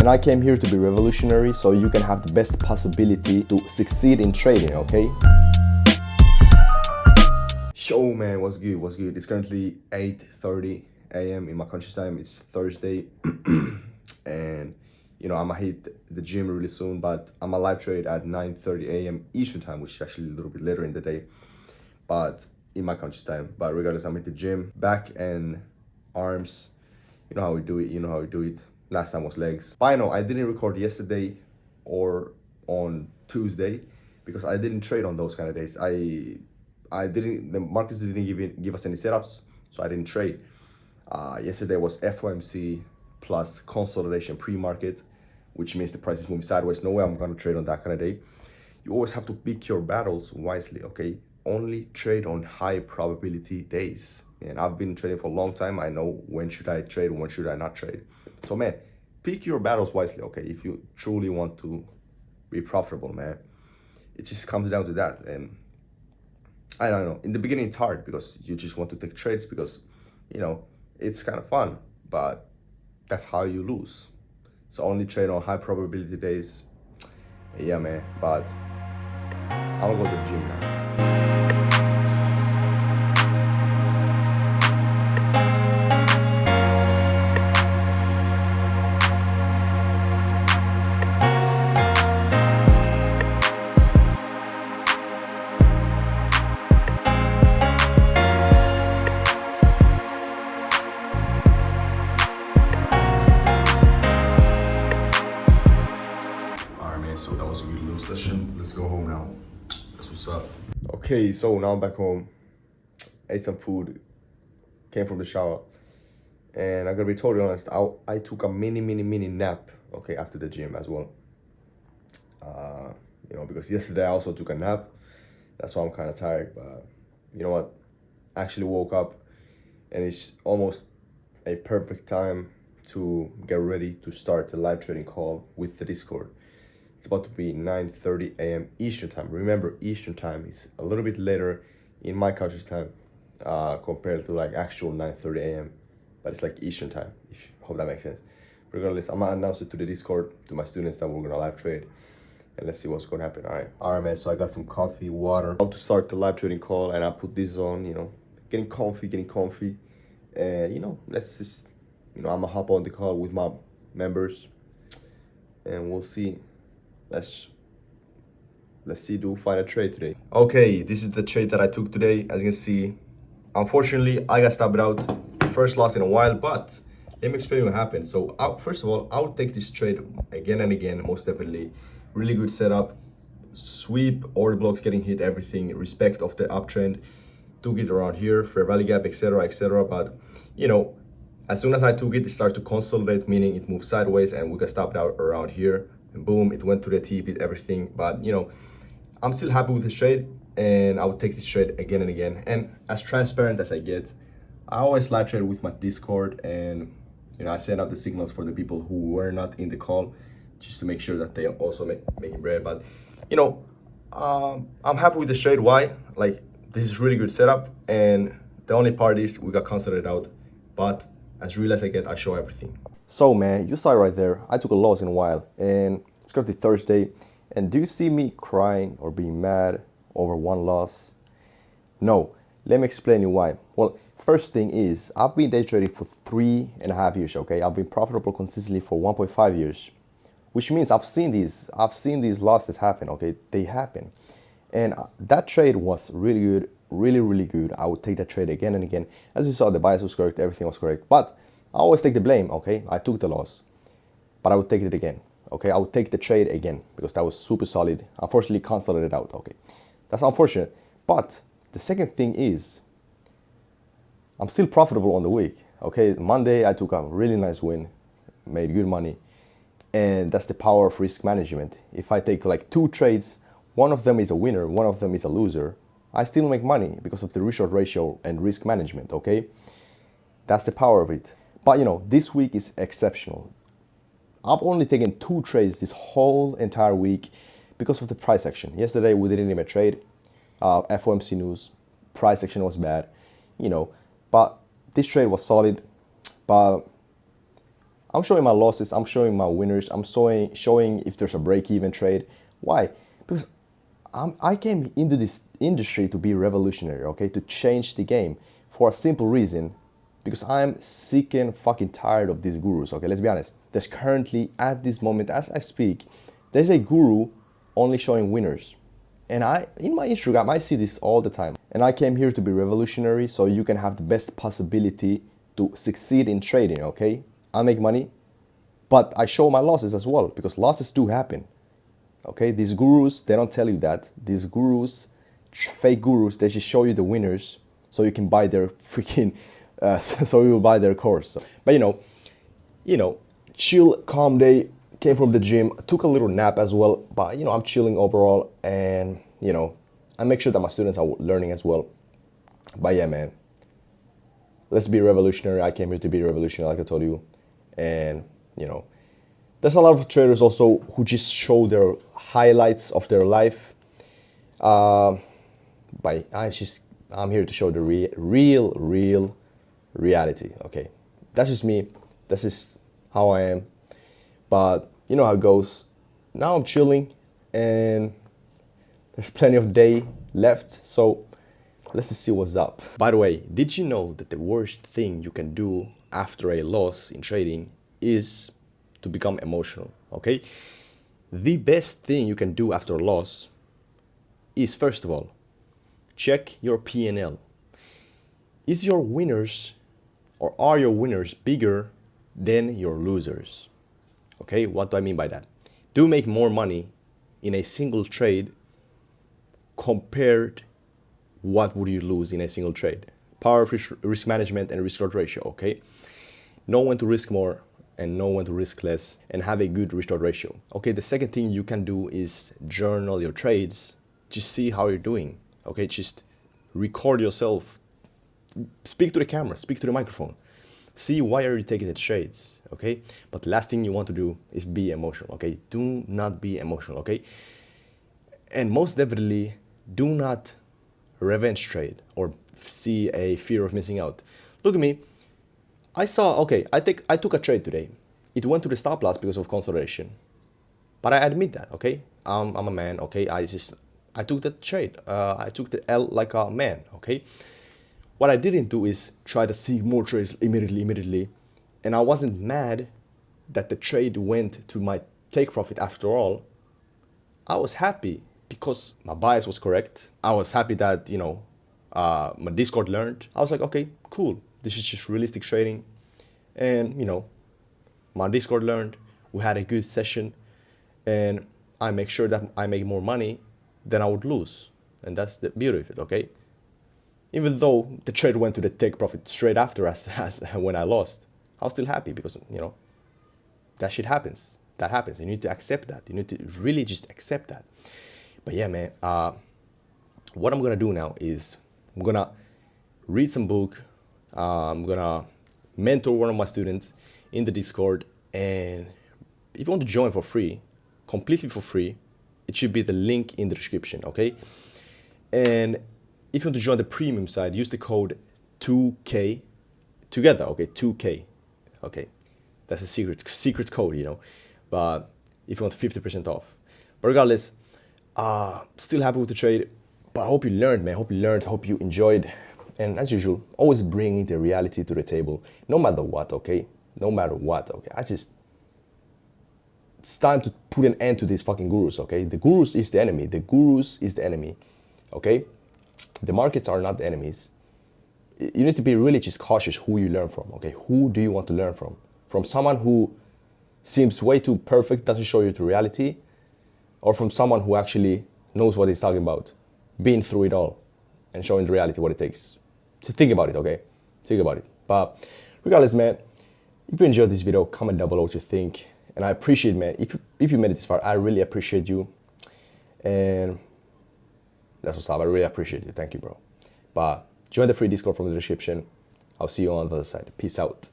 And I came here to be revolutionary so you can have the best possibility to succeed in trading, okay? Yo man, what's good, what's good? It's currently 8:30 a.m. in my country's time. It's Thursday. And you know, I'm gonna hit the gym really soon, but I'm gonna live trade at 9:30 a.m. Eastern time, which is actually a little bit later in the day, but in my country's time. But regardless, I'm at the gym, back and arms. You know how we do it, you know how we do it. Last time was legs. But I know I didn't record yesterday or on Tuesday because I didn't trade on those kind of days. The markets didn't give us any setups, so I didn't trade. Yesterday was FOMC plus consolidation pre-market, which means the price is moving sideways. No way I'm gonna trade on that kind of day. You always have to pick your battles wisely, okay? Only trade on high probability days. And I've been trading for a long time. I know when should I trade, when should I not trade. So man, pick your battles wisely, okay? If you truly want to be profitable, man, it just comes down to that. And I don't know, in the beginning it's hard because you just want to take trades because, you know, it's kind of fun, but that's how you lose. So only trade on high probability days. Yeah, man, but I'm gonna go to the gym now. So that was a good little session. Let's go home now. That's what's up. Okay, so now I'm back home. Ate some food. Came from the shower. And I'm gonna be totally honest, I took a mini nap, okay, after the gym as well. You know, because yesterday I also took a nap. That's why I'm kind of tired, but you know what? I actually woke up and it's almost a perfect time to get ready to start the live trading call with the Discord. It's about to be 9:30 a.m. Eastern time. Remember, Eastern time is a little bit later in my country's time compared to like actual 9:30 a.m. But it's like Eastern time. Hope that makes sense. Regardless, I'm gonna announce it to the Discord to my students that we're gonna live trade, and let's see what's gonna happen. All right, man. So I got some coffee, water. About to start the live trading call, and I put this on. You know, getting comfy, and you know, let's just, you know, I'm gonna hop on the call with my members, and we'll see. Let's see, find a trade today. Okay, this is the trade that I took today. As you can see, unfortunately, I got stopped out. First loss in a while, but let me explain what happened. So first of all, I would take this trade again and again, most definitely. Really good setup. Sweep, order blocks getting hit, everything. Respect of the uptrend. Took it around here, fair value gap, etc., etc. But, you know, as soon as I took it, it started to consolidate, meaning it moved sideways, and we got stopped out around here. And boom, it went to the TP, everything. But you know, I'm still happy with this trade, and I would take this trade again and again. And as transparent as I get, I always live trade with my Discord, and you know, I send out the signals for the people who were not in the call, just to make sure that they also making bread. But you know, I'm happy with this trade. Why? Like, this is really good setup, and the only part is we got consolidated out. But as real as I get, I show everything. So man, you saw it right there. I took a loss in a while, and it's currently Thursday. And do you see me crying or being mad over one loss? No. Let me explain you why. Well, first thing is, I've been day trading for 3.5 years, okay? I've been profitable consistently for 1.5 years, which means I've seen these losses happen, okay? They happen. And that trade was really good, really good. I would take that trade again and again. As you saw, the bias was correct, everything was correct. But I always take the blame, okay? I took the loss, but I would take it again, okay? I would take the trade again because that was super solid. Unfortunately, consolidated out, okay? That's unfortunate. But the second thing is, I'm still profitable on the week, okay? Monday, I took a really nice win, made good money, and that's the power of risk management. If I take like 2 trades, one of them is a winner, one of them is a loser, I still make money because of the risk-reward ratio and risk management, okay? That's the power of it. But you know, this week is exceptional. I've only taken 2 trades this whole entire week because of the price action. Yesterday we didn't even trade. FOMC news, price action was bad, you know. But this trade was solid. But I'm showing my losses, I'm showing my winners, I'm showing if there's a break-even trade. Why? Because I came into this industry to be revolutionary, okay? To change the game for a simple reason. Because I'm sick and fucking tired of these gurus, okay? Let's be honest. There's currently, at this moment, as I speak, there's a guru only showing winners. And in my Instagram, I see this all the time. And I came here to be revolutionary so you can have the best possibility to succeed in trading, okay? I make money, but I show my losses as well because losses do happen. Okay, these gurus, they don't tell you that. These gurus, fake gurus, they just show you the winners so you can buy their freaking, so you will buy their course. But chill, calm day, came from the gym, took a little nap as well, but I'm chilling overall and, I make sure that my students are learning as well. But yeah, man, let's be revolutionary. I came here to be revolutionary, like I told you. And, there's a lot of traders also who just show their highlights of their life. But I'm here to show the real reality. Okay, that's just me. This is how I am. But you know how it goes. Now I'm chilling, and there's plenty of day left. So let's just see what's up. By the way, did you know that the worst thing you can do after a loss in trading is to become emotional, okay? The best thing you can do after a loss is, first of all, check your P&L. Is your winners, or are your winners bigger than your losers? Okay, what do I mean by that? Do you make more money in a single trade compared what would you lose in a single trade? Power of risk management and risk reward ratio, okay? Know when to risk more and know when to risk less and have a good risk reward ratio. Okay, the second thing you can do is journal your trades. Just see how you're doing, okay? Just record yourself. Speak to the camera, speak to the microphone. See why are you taking the trades, okay? But the last thing you want to do is be emotional, okay? Do not be emotional, okay? And most definitely, do not revenge trade or see a fear of missing out. Look at me. I took a trade today. It went to the stop loss because of consolidation. But I admit that, okay? I'm a man, okay? I took the trade. I took the L like a man, okay? What I didn't do is try to see more trades immediately. And I wasn't mad that the trade went to my take profit after all. I was happy because my bias was correct. I was happy that, my Discord learned. I was like, okay, cool. This is just realistic trading. And, my Discord learned. We had a good session. And I make sure that I make more money than I would lose. And that's the beauty of it, okay? Even though the trade went to the take profit straight after as when I lost, I was still happy because, that shit happens. That happens. You need to accept that. You need to really just accept that. But yeah, man, what I'm going to do now is I'm going to read some book. I'm going to mentor one of my students in the Discord. And if you want to join for free, completely for free, it should be the link in the description, okay? And if you want to join the premium side, use the code 2K together, okay? 2K, okay? That's a secret code, But if you want 50% off. But regardless, still happy with the trade. But I hope you learned, man. Hope you enjoyed. And as usual, always bringing the reality to the table, no matter what, okay? No matter what, okay? It's time to put an end to these fucking gurus, okay? The gurus is the enemy. The gurus is the enemy, okay? The markets are not the enemies. You need to be really just cautious who you learn from, okay? Who do you want to learn from? From someone who seems way too perfect, doesn't show you the reality, or from someone who actually knows what he's talking about, been through it all, and showing the reality what it takes. So think about it, okay? Think about it. But regardless, man, if you enjoyed this video, comment down below what you think. And I appreciate, man, if you made it this far, I really appreciate you. And that's what's up. I really appreciate it. Thank you, bro. But join the free Discord from the description. I'll see you on the other side. Peace out.